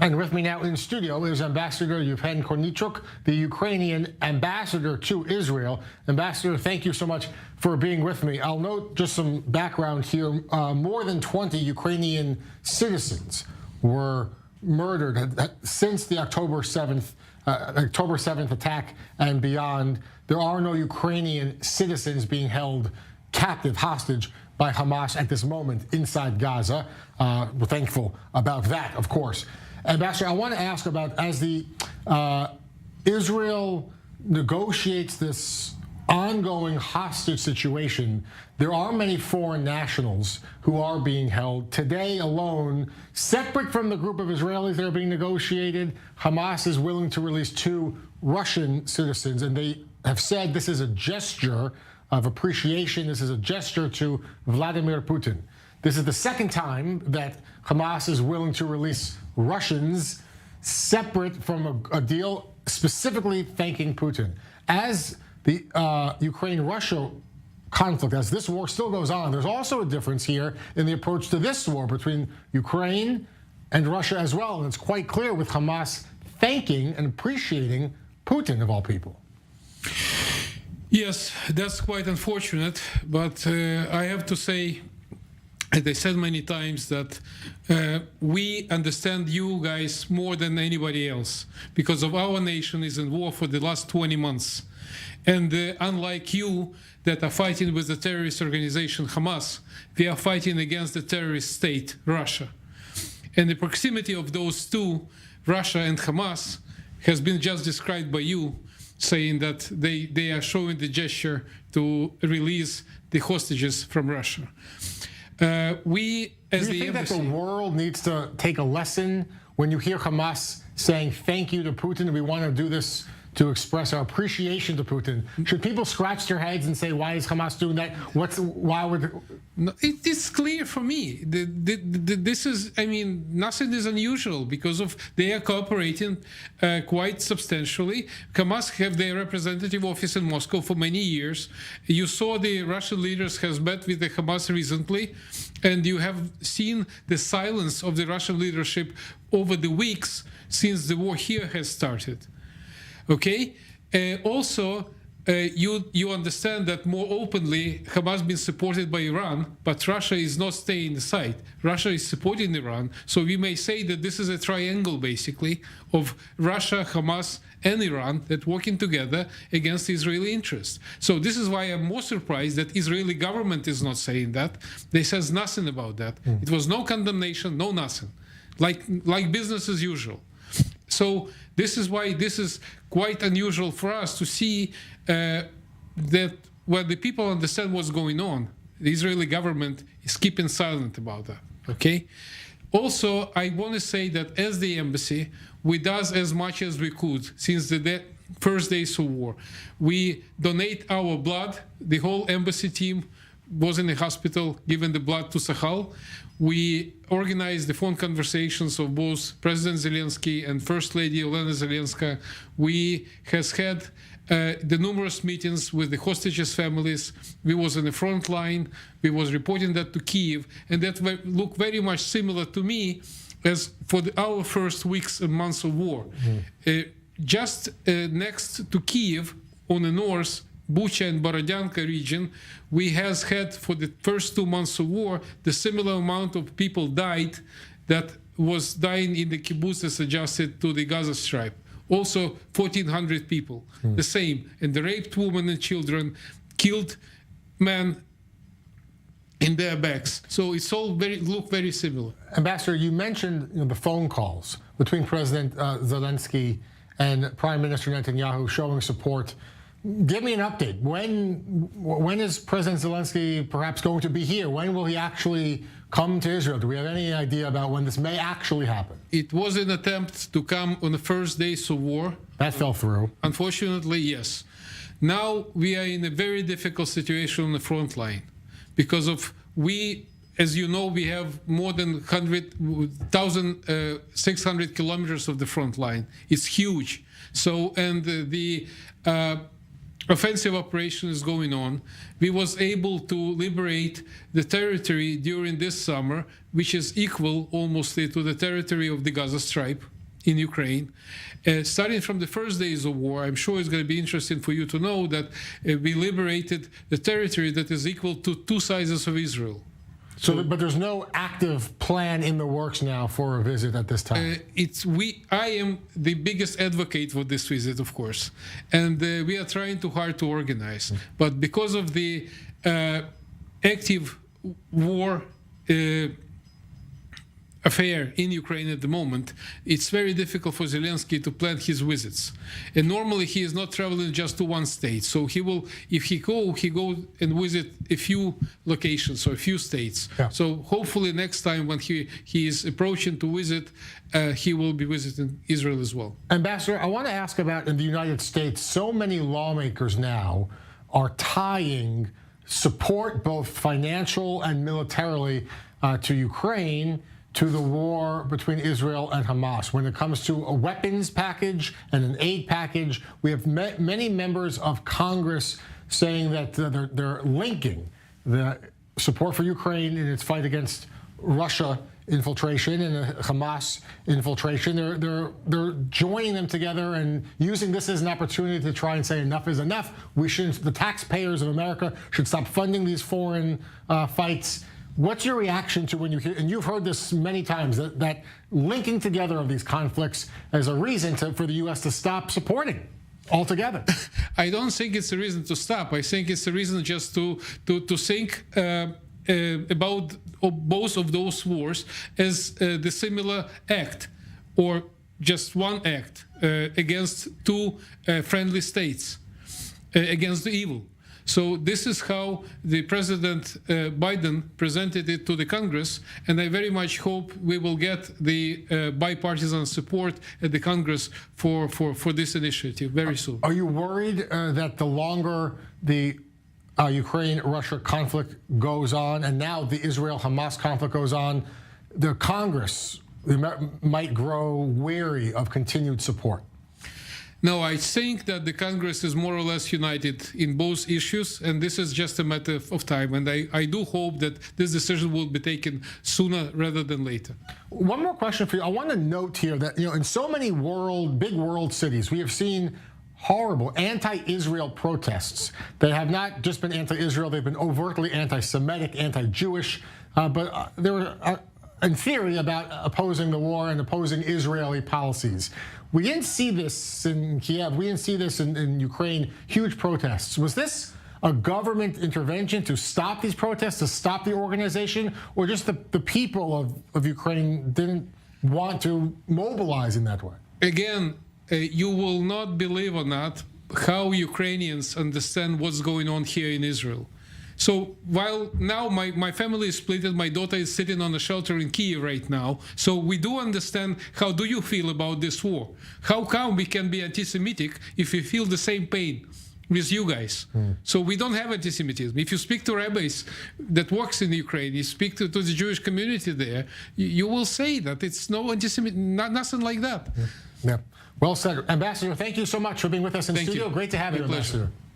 And with me now in the studio is Ambassador Yevgen Korniychuk, the Ukrainian Ambassador to Israel. Ambassador, thank you so much for being with me. I'll note just some background here. More than 20 Ukrainian citizens were murdered since the October 7th attack and beyond. There are no Ukrainian citizens being held captive, hostage by Hamas at this moment inside Gaza. We're thankful about that, of course. Ambassador, I want to ask about, as the Israel negotiates this ongoing hostage situation, there are many foreign nationals who are being held. Today alone, separate from the group of Israelis that are being negotiated, Hamas is willing to release 2 Russian citizens, and they have said this is a gesture of appreciation. This is a gesture to Vladimir Putin. This is the second time that Hamas is willing to release Russians separate from a deal specifically thanking Putin. As the Ukraine-Russia conflict, as this war still goes on, there's also a difference here in the approach to this war between Ukraine and Russia as well. And it's quite clear with Hamas thanking and appreciating Putin, of all people. Yes, that's quite unfortunate, but I have to say, as I said many times, that we understand you guys more than anybody else, because of our nation is in war for the last 20 months. And unlike you that are fighting with the terrorist organization Hamas, we are fighting against the terrorist state, Russia. And the proximity of those two, Russia and Hamas, has been just described by you, saying that they are showing the gesture to release the hostages from Russia. We, as Do you the think embassy, that the world needs to take a lesson when you hear Hamas saying thank you to Putin, and we want to do this to express our appreciation to Putin? Should people scratch their heads and say, why is Hamas doing that? Why would... No, it is clear for me. This is, I mean, nothing is unusual because of they are cooperating quite substantially. Hamas have their representative office in Moscow for many years. You saw the Russian leaders has met with the Hamas recently, and you have seen the silence of the Russian leadership over the weeks since the war here has started. Okay. Also, you understand that more openly Hamas been supported by Iran, but Russia is not staying aside. Russia is supporting Iran, so we may say that this is a triangle basically of Russia, Hamas, and Iran that working together against Israeli interests. So this is why I'm more surprised that Israeli government is not saying that. They says nothing about that. It was no condemnation, no nothing, like business as usual. So this is why this is quite unusual for us to see that when the people understand what's going on, the Israeli government is keeping silent about that, okay? Also, I want to say that as the embassy, we does as much as we could since the first days of war. We donate our blood. The whole embassy team was in the hospital giving the blood to Sahal. We organized the phone conversations of both President Zelensky and First Lady Olena Zelenska. We has had the numerous meetings with the hostages' families. We was in the front line. We was reporting that to Kyiv, and that looked very much similar to me as for our first weeks and months of war. Just next to Kyiv, on the north, Bucha and Borodyanka region, we has had for the first 2 months of war the similar amount of people died that was dying in the kibbutzes adjacent to the Gaza Strip. Also 1,400 people, the same, and the raped women and children, killed men in their backs. So it's all look very similar. Ambassador, you mentioned the phone calls between President Zelensky and Prime Minister Netanyahu showing support. Give me an update. When is President Zelensky perhaps going to be here? When will he actually come to Israel? Do we have any idea about when this may actually happen? It was an attempt to come on the first days of war. That fell through. Unfortunately, yes. Now we are in a very difficult situation on the front line because of as you know, we have more than 1,600 kilometers of the front line. It's huge. So, and the offensive operation is going on. We was able to liberate the territory during this summer, which is equal almost to the territory of the Gaza Strip, in Ukraine. Starting from the first days of war, I'm sure it's going to be interesting for you to know that we liberated the territory that is equal to 2 sizes of Israel. So, but there's no active plan in the works now for a visit at this time. I am the biggest advocate for this visit, of course, and we are trying too hard to organize. But because of the active war affair in Ukraine at the moment, it's very difficult for Zelensky to plan his visits. And normally he is not traveling just to one state. So he will, if he go and visit a few locations or a few states. Yeah. So hopefully next time when he is approaching to visit, he will be visiting Israel as well. Ambassador, I want to ask about in the United States, so many lawmakers now are tying support, both financial and militarily, to Ukraine, to the war between Israel and Hamas. When it comes to a weapons package and an aid package, we have many members of Congress saying that they're linking the support for Ukraine in its fight against Russia infiltration and Hamas infiltration. They're joining them together and using this as an opportunity to try and say enough is enough. We shouldn't. The taxpayers of America should stop funding these foreign fights. What's your reaction to when you hear, and you've heard this many times, that linking together of these conflicts as a reason for the U.S. to stop supporting altogether? I don't think it's a reason to stop. I think it's a reason just to think about both of those wars as the similar act, or just one act against 2 friendly states, against the evil. So this is how the President Biden presented it to the Congress, and I very much hope we will get the bipartisan support at the Congress for this initiative very soon. Are you worried that the longer the Ukraine-Russia conflict goes on, and now the Israel-Hamas conflict goes on, the Congress might grow weary of continued support? No, I think that the Congress is more or less united in both issues, and this is just a matter of time. And I do hope that this decision will be taken sooner rather than later. One more question for you. I want to note here that, in so many big world cities, we have seen horrible anti-Israel protests. They have not just been anti-Israel, they've been overtly anti-Semitic, anti-Jewish, but they were, in theory, about opposing the war and opposing Israeli policies. We didn't see this in Kiev. We didn't see this in Ukraine, huge protests. Was this a government intervention to stop these protests, to stop the organization, or just the people of Ukraine didn't want to mobilize in that way? Again, you will not believe or not how Ukrainians understand what's going on here in Israel. So while now my family is split, my daughter is sitting on a shelter in Kyiv right now, so we do understand how do you feel about this war? How come we can be anti-Semitic if we feel the same pain with you guys? So we don't have anti-Semitism. If you speak to rabbis that works in Ukraine, you speak to the Jewish community there, you will say that it's no anti-Semitism, nothing like that. Yeah. Well said. Ambassador, thank you so much for being with us in studio. Great to have you, Ambassador.